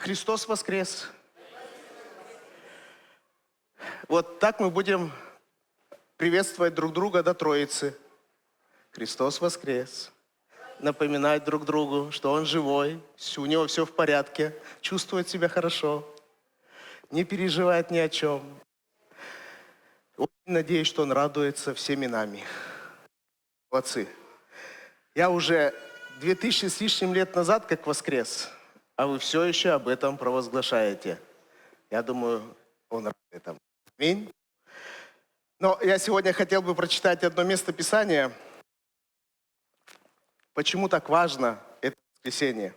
Христос воскрес. Вот так мы будем приветствовать друг друга до Троицы. Христос воскрес. Напоминать друг другу, что Он живой, у Него все в порядке, чувствует себя хорошо, не переживает ни о чем. Очень надеюсь, что Он радуется всеми нами. Молодцы. Я уже 2000 с лишним лет назад как воскрес, а вы все еще об этом провозглашаете. Я думаю, Он рад этому. Аминь. Но я сегодня хотел бы прочитать одно место Писания. Почему так важно это воскресенье?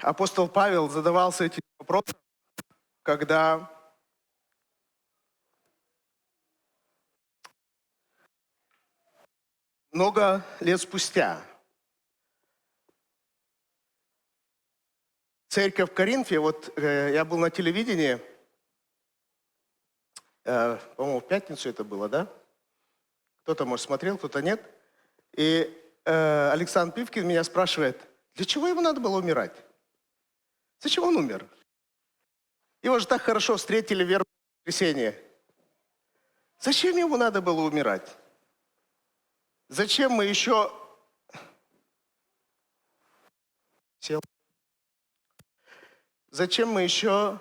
Апостол Павел задавался этим вопросом, когда много лет спустя церковь в Коринфе, вот я был на телевидении, по-моему, в пятницу это было, да? Кто-то, может, смотрел, кто-то нет. И Александр Пивкин меня спрашивает, для чего ему надо было умирать? Зачем он умер? Его же так хорошо встретили в вербное воскресенье. Зачем ему надо было умирать? Зачем мы еще... Зачем мы еще...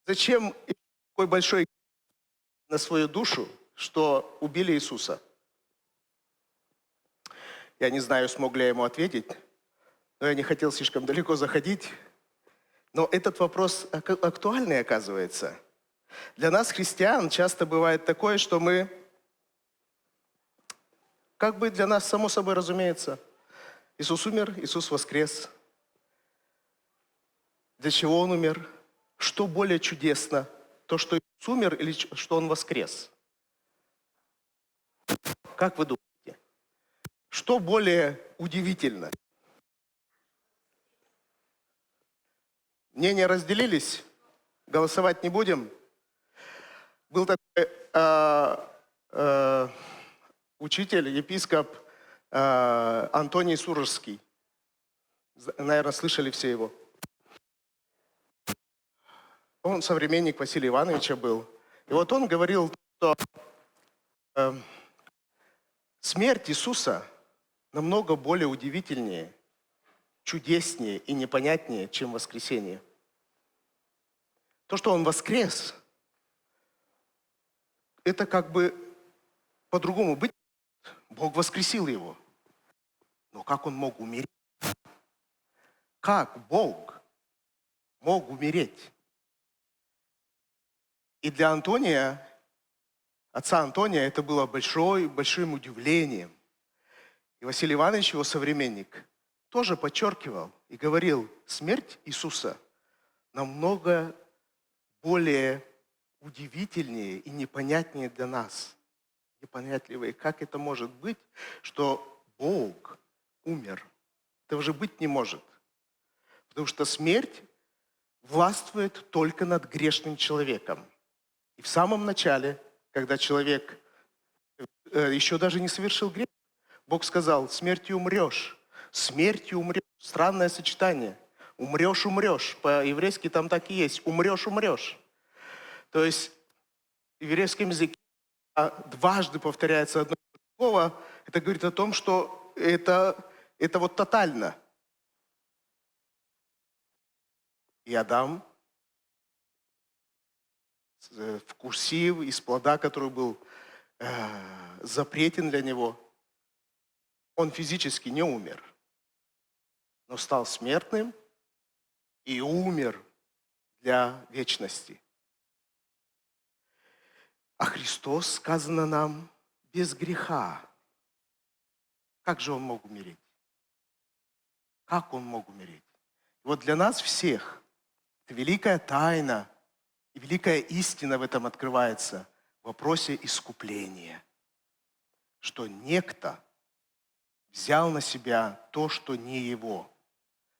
Зачем такой большой на свою душу, что убили Иисуса? Я не знаю, смог ли я ему ответить, но я не хотел слишком далеко заходить. Но этот вопрос актуальный, оказывается. Для нас, христиан, часто бывает такое, что мы, как бы для нас само собой разумеется, Иисус умер, Иисус воскрес. Для чего Он умер? Что более чудесно? То, что Иисус умер или что Он воскрес? Как вы думаете? Что более удивительно? Мнения разделились? Голосовать не будем? Был такой учитель, епископ Антоний Сурожский. Наверное, слышали все его. Он современник Василия Ивановича был. И вот он говорил, что смерть Иисуса намного более удивительнее, чудеснее и непонятнее, чем воскресение. То, что Он воскрес, это как бы по-другому быть. Бог воскресил Его. Но как Он мог умереть? Как Бог мог умереть? И для Антония, отца Антония, это было большим удивлением. И Василий Иванович, его современник, тоже подчеркивал и говорил, смерть Иисуса намного более удивительнее и непонятнее для нас. Непонятливые, как это может быть, что Бог умер. Этого же быть не может. Потому что смерть властвует только над грешным человеком. И в самом начале, когда человек еще даже не совершил грех, Бог сказал, смертью умрешь. Смертью умрешь. Странное сочетание. Умрешь, умрешь. По-еврейски там так и есть. Умрешь, умрешь. То есть в еврейском языке дважды повторяется одно слово. Это говорит о том, что это вот тотально. И Адам, вкусив из плода, который был запретен для него, он физически не умер, но стал смертным и умер для вечности. А Христос, сказано нам, без греха. Как же Он мог умереть? Как Он мог умереть? И вот для нас всех это великая тайна и великая истина в этом открывается в вопросе искупления. Что некто взял на себя то, что не его.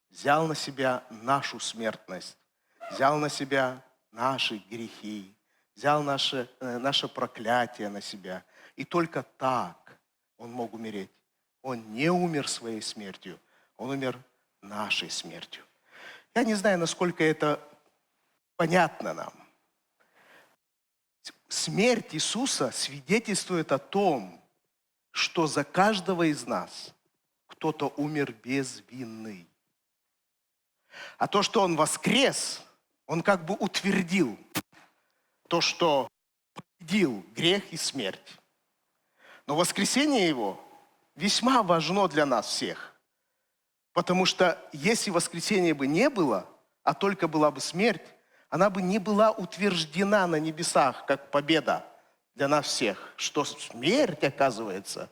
Взял на себя нашу смертность. Взял на себя наши грехи. Взял наше проклятие на себя. И только так Он мог умереть. Он не умер своей смертью. Он умер нашей смертью. Я не знаю, насколько это понятно нам. Смерть Иисуса свидетельствует о том, что за каждого из нас кто-то умер безвинный. А то, что Он воскрес, Он как бы утвердил то, что победил грех и смерть. Но воскресение Его весьма важно для нас всех. Потому что если воскресения бы не было, а только была бы смерть, она бы не была утверждена на небесах, как победа для нас всех. Что смерть, оказывается,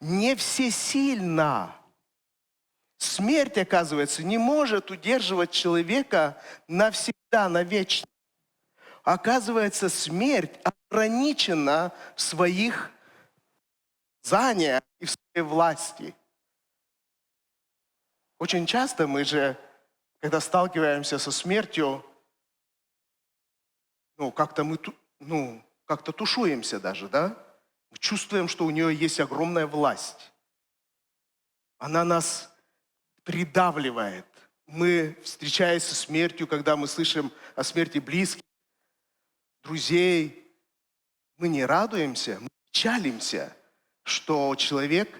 не всесильна. Смерть, оказывается, не может удерживать человека навсегда, навечно. Оказывается, смерть ограничена в своих знаниях и в своей власти. Очень часто мы же, когда сталкиваемся со смертью, как-то тушуемся даже, да? Мы чувствуем, что у нее есть огромная власть. Она нас придавливает. Мы, встречаясь со смертью, когда мы слышим о смерти близких, друзей, мы не радуемся, мы печалимся, что человек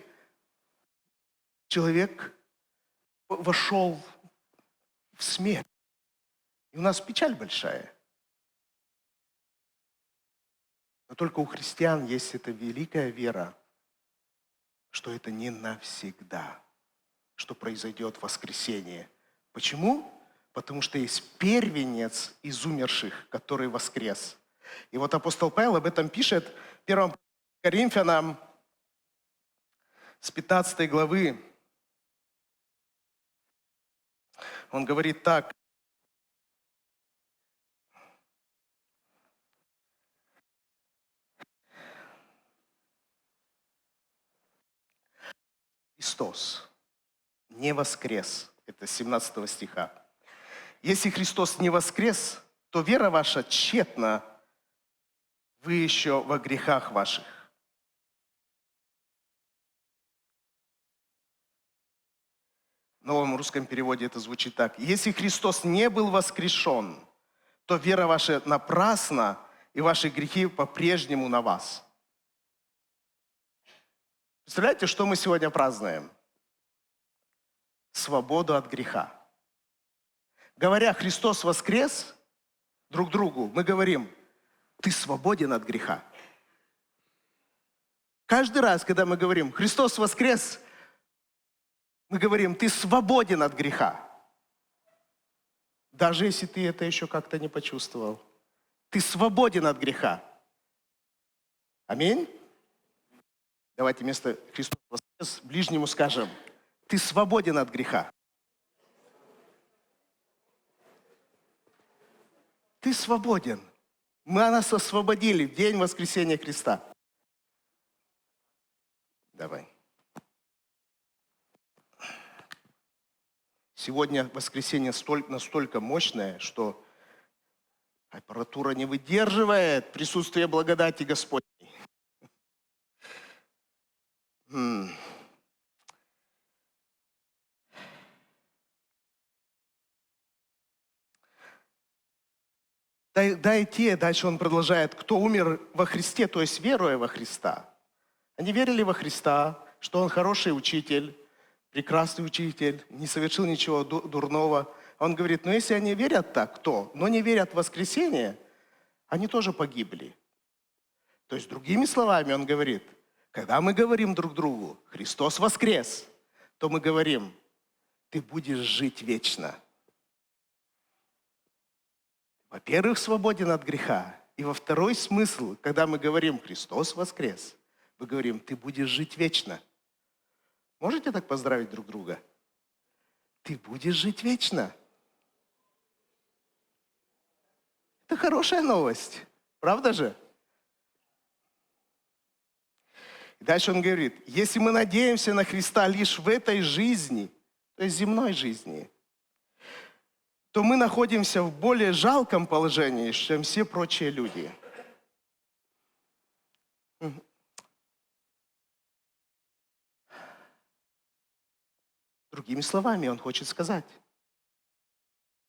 вошел в смерть. И у нас печаль большая. Но только у христиан есть эта великая вера, что это не навсегда, что произойдет воскресение. Почему? Потому что есть первенец из умерших, который воскрес. И вот апостол Павел об этом пишет в 1 Коринфянам с 15 главы. Он говорит так. Христос не воскрес. Это с 17 стиха. Если Христос не воскрес, то вера ваша тщетна, вы еще во грехах ваших. В новом русском переводе это звучит так. Если Христос не был воскрешен, то вера ваша напрасна, и ваши грехи по-прежнему на вас. Представляете, что мы сегодня празднуем? Свободу от греха. Говоря «Христос воскрес», друг другу мы говорим: ты свободен от греха. Каждый раз, когда мы говорим «Христос воскрес», мы говорим: ты свободен от греха. Даже если ты это еще как-то не почувствовал. Ты свободен от греха. Аминь? Давайте вместо «Христос воскрес» ближнему скажем: ты свободен от греха. Ты свободен. Мы нас освободили в день воскресения Христа. Давай. Сегодня воскресенье настолько мощное, что аппаратура не выдерживает присутствия благодати Господней. Дальше он продолжает, кто умер во Христе, то есть веруя во Христа. Они верили во Христа, что Он хороший учитель, прекрасный учитель, не совершил ничего дурного. Он говорит, если они верят так, но не верят в воскресение, они тоже погибли. То есть, другими словами, он говорит, когда мы говорим друг другу, Христос воскрес, то мы говорим, ты будешь жить вечно. Во-первых, свободен от греха. И во второй смысл, когда мы говорим «Христос воскрес», мы говорим «Ты будешь жить вечно». Можете так поздравить друг друга? Ты будешь жить вечно. Это хорошая новость. Правда же? И дальше он говорит, если мы надеемся на Христа лишь в этой жизни, то есть земной жизни, то мы находимся в более жалком положении, чем все прочие люди. Другими словами, он хочет сказать,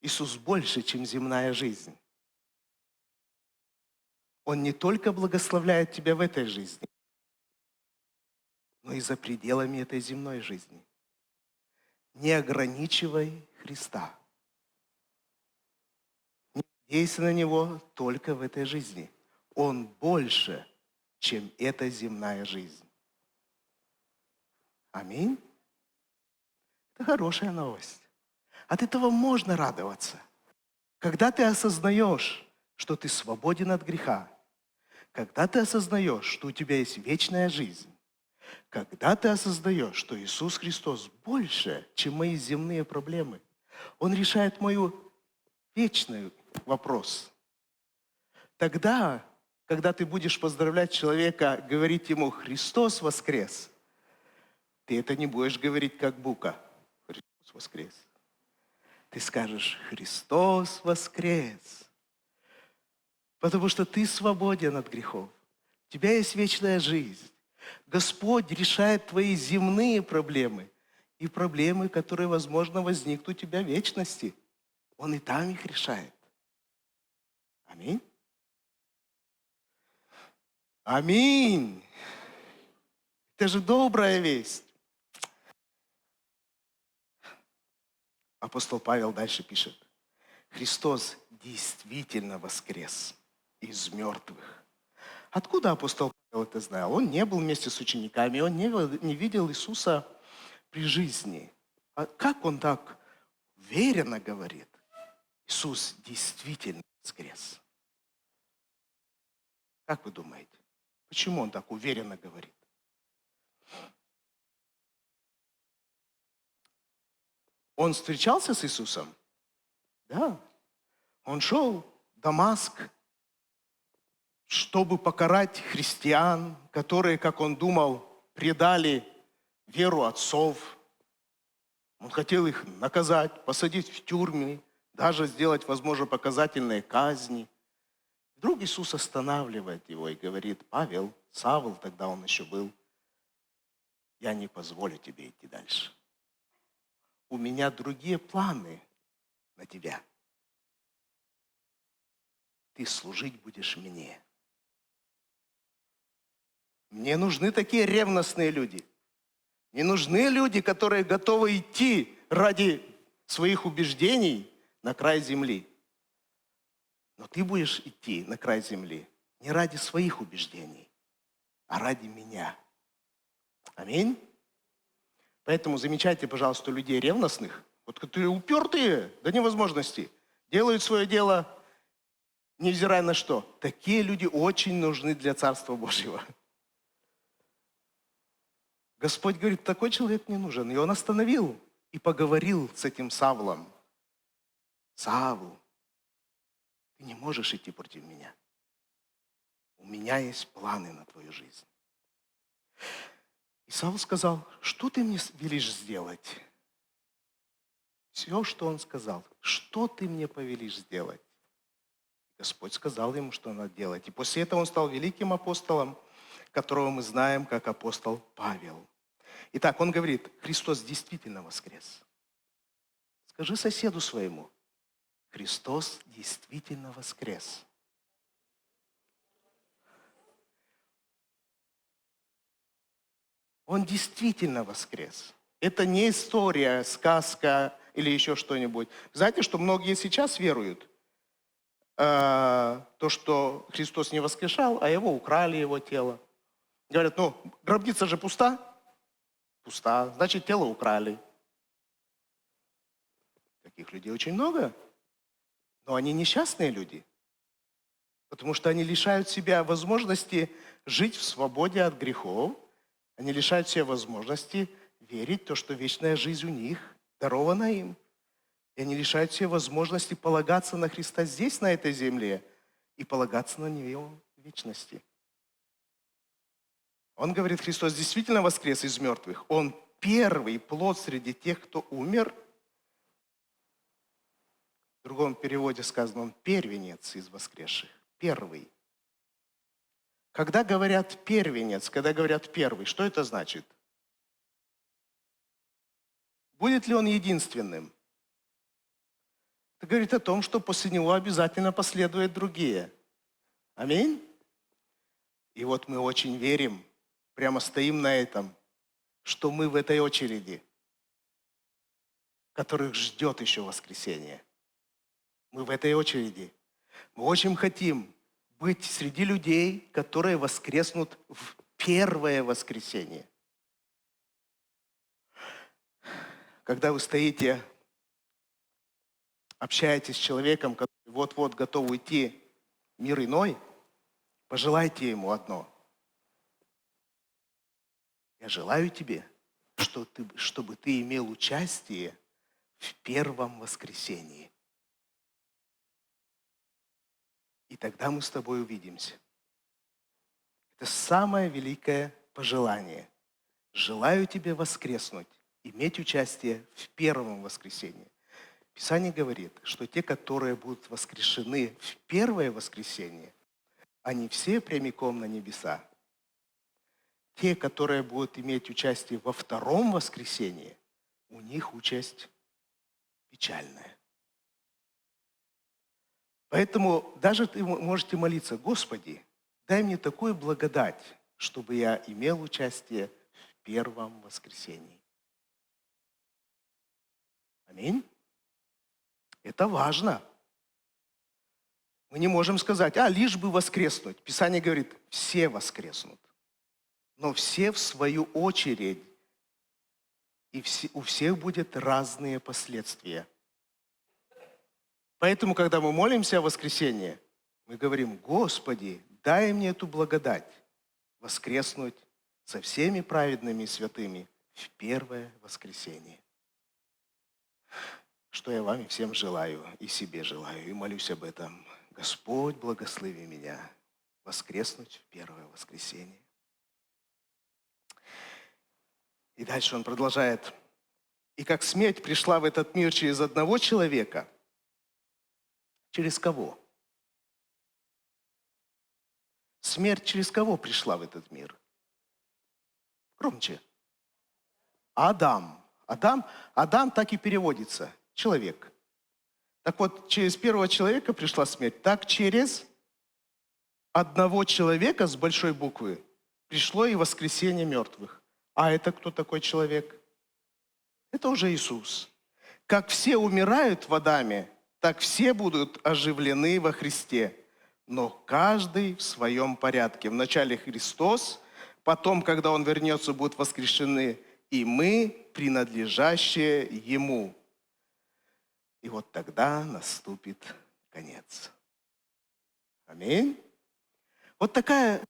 Иисус больше, чем земная жизнь. Он не только благословляет тебя в этой жизни, но и за пределами этой земной жизни. Не ограничивай Христа. Не надейся на Него только в этой жизни. Он больше, чем эта земная жизнь. Аминь. Это хорошая новость. От этого можно радоваться. Когда ты осознаешь, что ты свободен от греха, когда ты осознаешь, что у тебя есть вечная жизнь, когда ты осознаешь, что Иисус Христос больше, чем мои земные проблемы, Он решает мой вечный вопрос. Тогда, когда ты будешь поздравлять человека, говорить ему «Христос воскрес», ты это не будешь говорить как бука «Христос воскрес». Ты скажешь «Христос воскрес», потому что ты свободен от грехов. У тебя есть вечная жизнь. Господь решает твои земные проблемы и проблемы, которые, возможно, возникнут у тебя в вечности. Он и там их решает. Аминь. Аминь. Это же добрая весть. Апостол Павел дальше пишет. Христос действительно воскрес из мертвых. Откуда апостол Павел это знал? Он не был вместе с учениками, он не видел Иисуса при жизни. А как он так уверенно говорит? Иисус действительно воскрес. Как вы думаете, почему он так уверенно говорит? Он встречался с Иисусом? Да. Он шел в Дамаск, чтобы покарать христиан, которые, как он думал, предали веру отцов. Он хотел их наказать, посадить в тюрьмы, даже сделать, возможно, показательные казни. Вдруг Иисус останавливает его и говорит: Павел, Савл, тогда он еще был, я не позволю тебе идти дальше. У меня другие планы на тебя. Ты служить будешь мне. Мне нужны такие ревностные люди. Мне нужны люди, которые готовы идти ради своих убеждений на край земли. Но ты будешь идти на край земли не ради своих убеждений, а ради меня. Аминь. Поэтому замечайте, пожалуйста, людей ревностных, вот которые упертые до невозможности, делают свое дело, невзирая на что. Такие люди очень нужны для Царства Божьего. Господь говорит, такой человек не нужен. И он остановил и поговорил с этим Савлом. Савл, ты не можешь идти против меня. У меня есть планы на твою жизнь. И Савл сказал, что ты мне велишь сделать? Все, что он сказал, что ты мне повелишь сделать? Господь сказал ему, что надо делать. И после этого он стал великим апостолом, которого мы знаем как апостол Павел. Итак, он говорит, Христос действительно воскрес. Скажи соседу своему, Христос действительно воскрес. Он действительно воскрес. Это не история, сказка или еще что-нибудь. Знаете, что многие сейчас веруют? То, что Христос не воскрешал, а его украли, его тело. Говорят, ну, гробница же пуста. Пуста, значит, тело украли. Таких людей очень много. Но они несчастные люди. Потому что они лишают себя возможности жить в свободе от грехов. Они лишают себя возможности верить в то, что вечная жизнь у них дарована им. И они лишают себя возможности полагаться на Христа здесь, на этой земле, и полагаться на Него в вечности. Он говорит, Христос действительно воскрес из мертвых. Он первый плод среди тех, кто умер. В другом переводе сказано, он первенец из воскресших. Первый. Когда говорят первенец, когда говорят первый, что это значит? Будет ли он единственным? Это говорит о том, что после него обязательно последуют другие. Аминь. И вот мы очень верим, прямо стоим на этом, что мы в этой очереди, которых ждет еще воскресение. Мы в этой очереди. Мы очень хотим быть среди людей, которые воскреснут в первое воскресенье. Когда вы стоите, общаетесь с человеком, который вот-вот готов уйти в мир иной, пожелайте ему одно. Я желаю тебе, чтобы ты имел участие в первом воскресении. И тогда мы с тобой увидимся. Это самое великое пожелание. Желаю тебе воскреснуть, иметь участие в первом воскресении. Писание говорит, что те, которые будут воскрешены в первое воскресенье, они все прямиком на небеса. Те, которые будут иметь участие во втором воскресенье, у них участь печальная. Поэтому даже вы можете молиться: Господи, дай мне такую благодать, чтобы я имел участие в первом воскресении. Аминь. Это важно. Мы не можем сказать: лишь бы воскреснуть. Писание говорит, все воскреснут. Но все в свою очередь. И у всех будут разные последствия. Поэтому, когда мы молимся о воскресении, мы говорим: Господи, дай мне эту благодать воскреснуть со всеми праведными и святыми в первое воскресенье. Что я вам и всем желаю, и себе желаю, и молюсь об этом. Господь, благослови меня воскреснуть в первое воскресенье. И дальше он продолжает. И как смерть пришла в этот мир через одного человека, через кого? Смерть через кого пришла в этот мир? Громче. Адам. Адам так и переводится. Человек. Так вот, через первого человека пришла смерть. Так через одного человека с большой буквы пришло и воскресение мертвых. А это кто такой человек? Это уже Иисус. Как все умирают в Адаме, так все будут оживлены во Христе. Но каждый в своем порядке. Вначале Христос, потом, когда Он вернется, будут воскрешены и мы, принадлежащие Ему. И вот тогда наступит конец. Аминь. Вот такая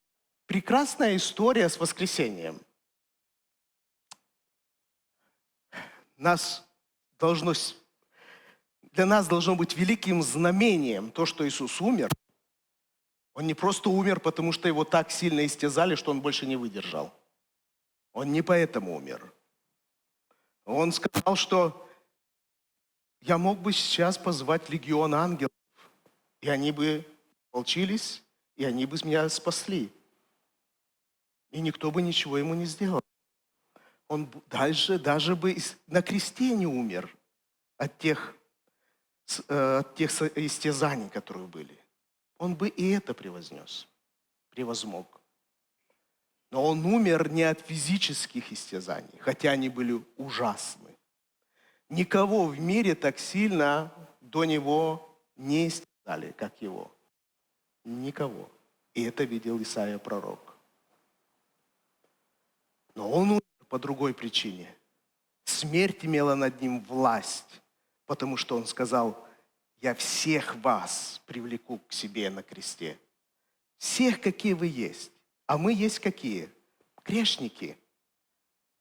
прекрасная история с воскресением. Для нас должно быть великим знамением то, что Иисус умер. Он не просто умер, потому что его так сильно истязали, что он больше не выдержал. Он не поэтому умер. Он сказал, что я мог бы сейчас позвать легион ангелов, и они бы волчились, и они бы меня спасли. И никто бы ничего ему не сделал. Он дальше даже бы на кресте не умер от тех истязаний, которые были. Он бы и это превозмог. Но он умер не от физических истязаний, хотя они были ужасны. Никого в мире так сильно до него не истязали, как его. Никого. И это видел Исаия пророк. Но он умер по другой причине. Смерть имела над ним власть, потому что он сказал: я всех вас привлеку к себе на кресте. Всех, какие вы есть. А мы есть какие? Грешники.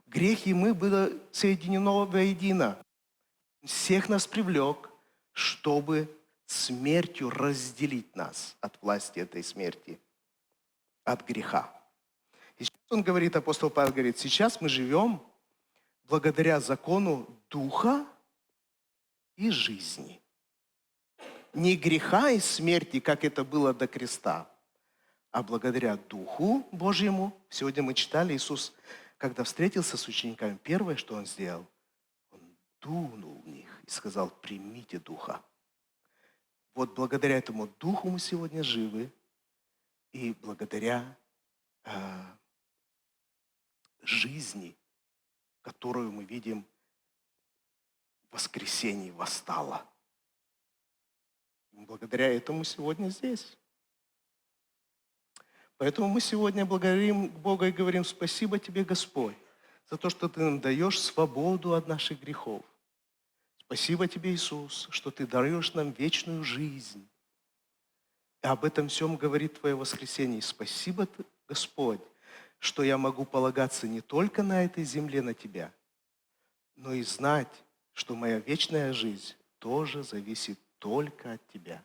Грех и мы были соединены воедино. Всех нас привлек, чтобы смертью разделить нас от власти этой смерти, от греха. И сейчас он говорит, апостол Павел говорит, сейчас мы живем благодаря закону Духа и жизни. Не греха и смерти, как это было до креста, а благодаря Духу Божьему. Сегодня мы читали, Иисус, когда встретился с учениками, первое, что Он сделал, Он дунул в них и сказал: примите Духа. Вот благодаря этому Духу мы сегодня живы, и благодаря жизни, которую мы видим в воскресении, восстала. Благодаря этому сегодня здесь. Поэтому мы сегодня благодарим Бога и говорим: спасибо тебе, Господь, за то, что ты нам даешь свободу от наших грехов. Спасибо тебе, Иисус, что ты даешь нам вечную жизнь. И об этом всем говорит твое воскресение. Спасибо, Господь, что я могу полагаться не только на этой земле, на тебя, но и знать, что моя вечная жизнь тоже зависит только от тебя.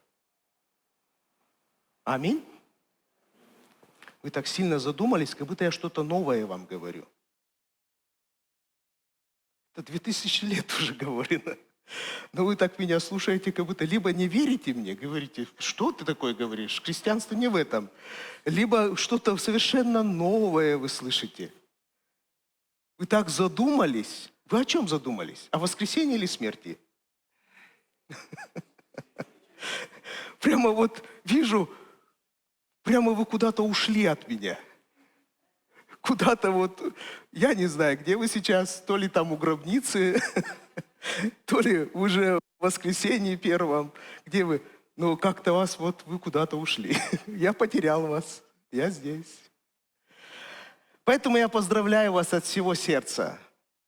Аминь. Вы так сильно задумались, как будто я что-то новое вам говорю. Это 2000 лет уже говорено. Но вы так меня слушаете, как будто либо не верите мне, говорите: что ты такое говоришь, христианство не в этом. Либо что-то совершенно новое вы слышите. Вы так задумались. Вы о чем задумались? О воскресении или смерти? Прямо вот вижу, прямо вы куда-то ушли от меня. Куда-то вот, я не знаю, где вы сейчас, то ли там у гробницы, то ли уже в воскресенье первом, где вы, ну как-то вас вот, вы куда-то ушли. Я потерял вас, я здесь. Поэтому я поздравляю вас от всего сердца.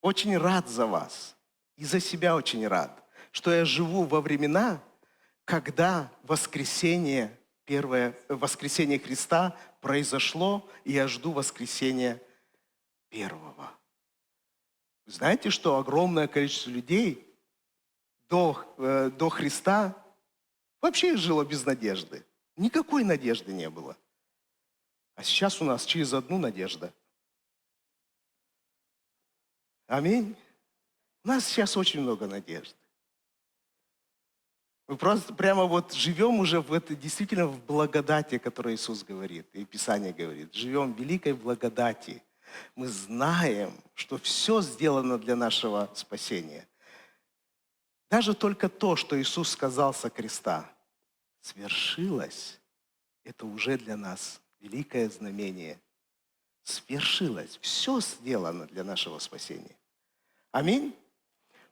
Очень рад за вас. И за себя очень рад, что я живу во времена, когда воскресение, первое воскресение Христа произошло, и я жду воскресения первого. Вы знаете, что огромное количество людей до Христа вообще жило без надежды. Никакой надежды не было. А сейчас у нас через одну надежда. Аминь. У нас сейчас очень много надежды. Мы просто прямо вот живем уже в этой, действительно в благодати, о которой Иисус говорит, и Писание говорит. Живем в великой благодати. Мы знаем, что все сделано для нашего спасения. Даже только то, что Иисус сказал со креста, свершилось, это уже для нас великое знамение. Свершилось. Все сделано для нашего спасения. Аминь.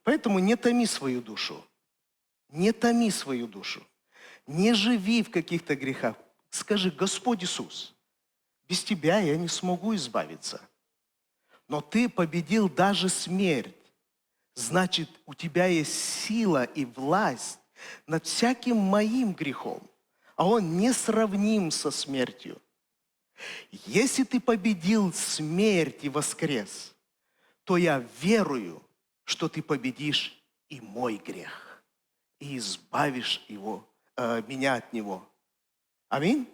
Поэтому не томи свою душу. Не томи свою душу. Не живи в каких-то грехах. Скажи: Господь Иисус, без Тебя я не смогу избавиться. Но Ты победил даже смерть. Значит, у Тебя есть сила и власть над всяким моим грехом. А он несравним со смертью. Если Ты победил смерть и воскрес, то я верую, что Ты победишь и мой грех. И избавишь меня от него. Аминь.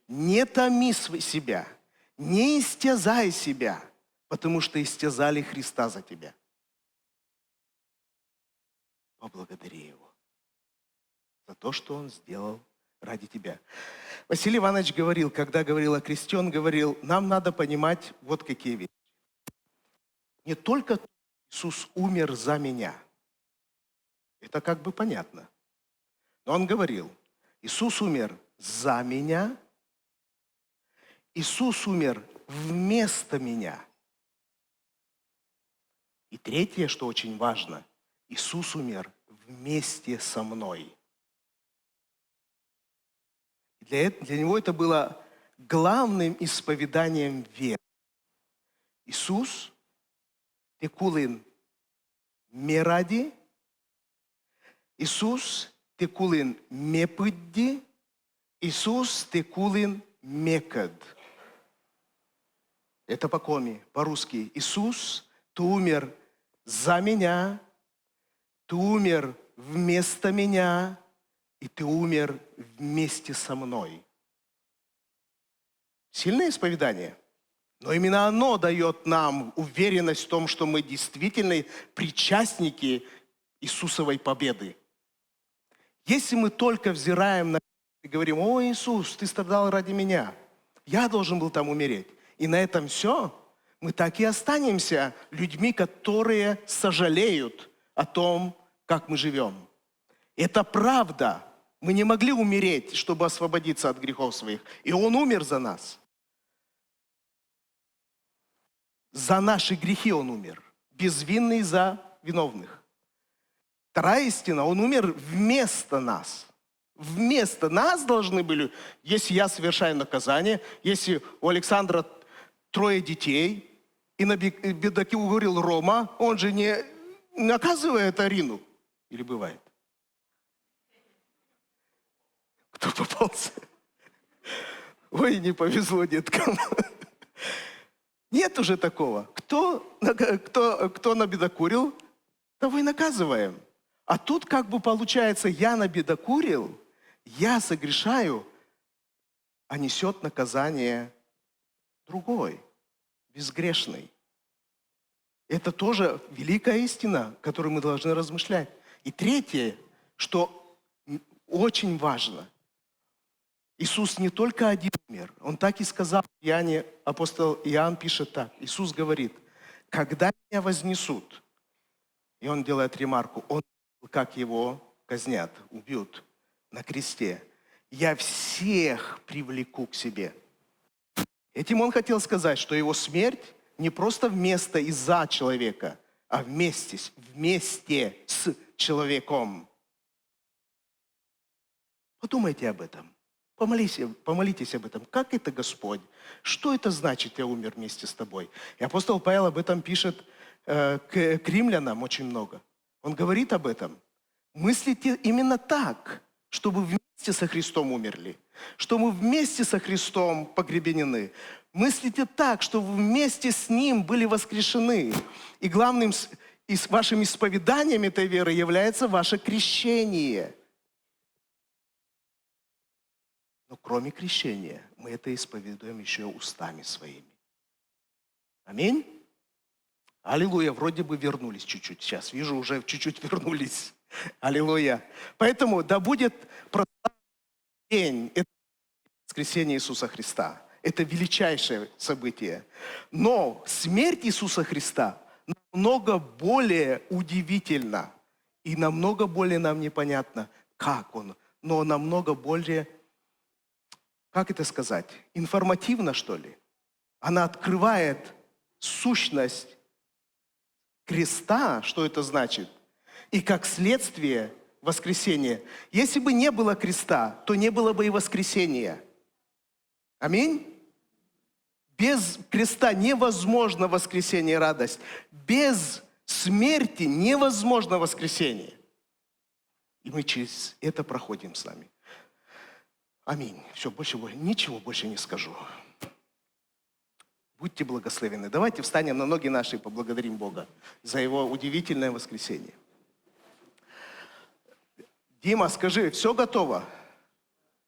Не томи себя, не истязай себя, потому что истязали Христа за тебя. Поблагодари Его за то, что Он сделал ради тебя. Василий Иванович говорил, когда говорил о кресте, он говорил: нам надо понимать вот какие вещи. Не только Иисус умер за меня. Это как бы понятно. Но он говорил: Иисус умер за меня, Иисус умер вместо меня. И третье, что очень важно, Иисус умер вместе со мной. Для Него это было главным исповеданием веры. Иисус, Te kulin меради, Иисус, Te kulin мепыдди, Иисус, Te kulin мекад. Это по-русски. Иисус, Ты умер за меня, Ты умер вместо меня, и Ты умер вместе со мной. Сильное исповедание. Но именно оно дает нам уверенность в том, что мы действительно причастники Иисусовой победы. Если мы только взираем на и говорим: о, Иисус, Ты страдал ради меня, я должен был там умереть, и на этом все, мы так и останемся людьми, которые сожалеют о том, как мы живем. Это правда, Мы не могли умереть, чтобы освободиться от грехов своих. И Он умер за нас. За наши грехи Он умер. Безвинный за виновных. Вторая истина, Он умер вместо нас. Вместо нас должны были, если я совершаю наказание, если у Александра 3 детей, и на бедаке говорил Рома, он же не наказывает Арину. Или бывает? Кто попался? Ой, не повезло деткам. Нет уже такого. Кто набедокурил, того и наказываем. А тут как бы получается, я набедокурил, я согрешаю, а несет наказание другой, безгрешный. Это тоже великая истина, которую мы должны размышлять. И третье, что очень важно. Иисус не только один умер. Он так и сказал в Иоанне, апостол Иоанн пишет так. Иисус говорит, когда меня вознесут, и он делает ремарку, он, как его казнят, убьют на кресте, я всех привлеку к себе. Этим он хотел сказать, что его смерть не просто вместо и за человека, а вместе с человеком. Подумайте об этом. Помолитесь об этом. Как это, Господь? Что это значит, я умер вместе с тобой? И апостол Павел об этом пишет к римлянам очень много. Он говорит об этом. Мыслите именно так, чтобы вместе со Христом умерли, что мы вместе со Христом погребенены. Мыслите так, что вы вместе с Ним были воскрешены. И главным из вашим исповеданием этой веры является ваше крещение. Но кроме крещения, мы это исповедуем еще устами своими. Аминь? Аллилуйя, вроде бы вернулись чуть-чуть. Сейчас вижу, уже чуть-чуть вернулись. Аллилуйя. Поэтому да будет прославлен день, это воскресение Иисуса Христа. Это величайшее событие. Но смерть Иисуса Христа намного более удивительна. И намного более нам непонятно, как Он. Но намного более, как это сказать, информативно, что ли. Она открывает сущность креста, что это значит, и как следствие воскресения. Если бы не было креста, то не было бы и воскресения. Аминь? Без креста невозможно воскресение и радость. Без смерти невозможно воскресение. И мы через это проходим с вами. Аминь. Все, ничего больше не скажу. Будьте благословенны. Давайте встанем на ноги наши и поблагодарим Бога за Его удивительное воскресение. Дима, скажи, все готово?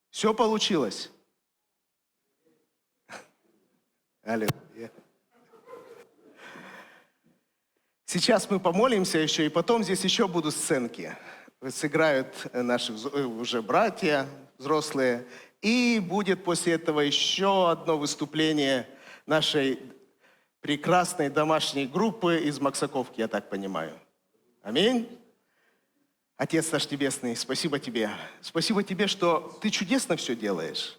Все получилось? Аллилуйя. Сейчас мы помолимся еще, и потом здесь еще будут сценки. Сыграют наши уже братья взрослые. И будет после этого еще одно выступление нашей прекрасной домашней группы из Максаковки, я так понимаю. Аминь. Отец наш Небесный, спасибо Тебе. Спасибо Тебе, что Ты чудесно все делаешь.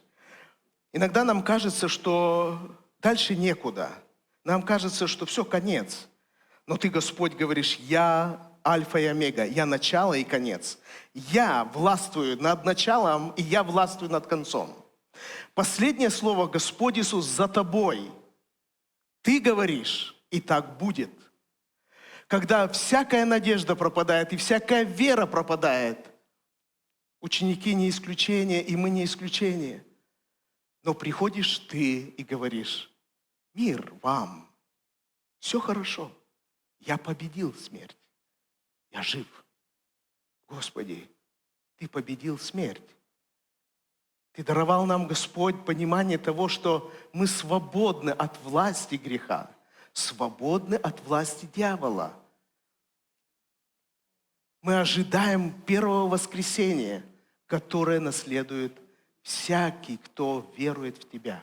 Иногда нам кажется, что дальше некуда. Нам кажется, что все, конец. Но Ты, Господь, говоришь, я Альфа и Омега, я начало и конец. Я властвую над началом, и я властвую над концом. Последнее слово, Господь Иисус, за Тобой. Ты говоришь, и так будет. Когда всякая надежда пропадает, и всякая вера пропадает, ученики не исключение, и мы не исключение. Но приходишь Ты и говоришь, мир вам, все хорошо, я победил смерть, я жив. Господи, Ты победил смерть. Ты даровал нам, Господь, понимание того, что мы свободны от власти греха, свободны от власти дьявола. Мы ожидаем первого воскресения, которое наследует всякий, кто верует в Тебя.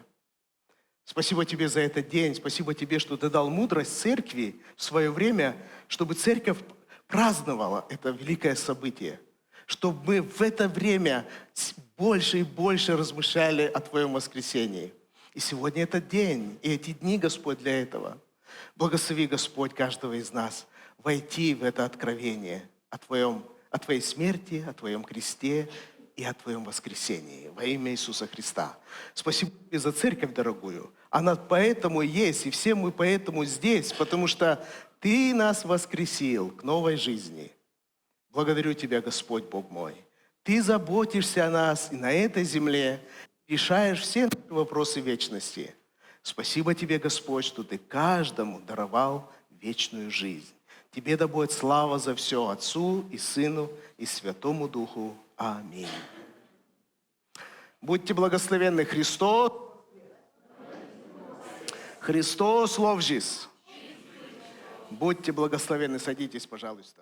Спасибо Тебе за этот день, спасибо Тебе, что Ты дал мудрость церкви в свое время, чтобы церковь праздновала это великое событие. чтобы мы в это время больше и больше размышляли о Твоем воскресении. И сегодня этот день, и эти дни, Господь, для этого. Благослови, Господь, каждого из нас войти в это откровение о Твоей смерти, о Твоем кресте и о Твоем воскресении во имя Иисуса Христа. Спасибо Тебе за церковь дорогую. Она поэтому есть, и все мы поэтому здесь, потому что Ты нас воскресил к новой жизни. Благодарю Тебя, Господь, Бог мой. Ты заботишься о нас и на этой земле, решаешь все наши вопросы вечности. Спасибо Тебе, Господь, что Ты каждому даровал вечную жизнь. Тебе да будет слава за все Отцу и Сыну и Святому Духу. Аминь. Будьте благословенны. Христос ловжис. Будьте благословенны. Садитесь, пожалуйста.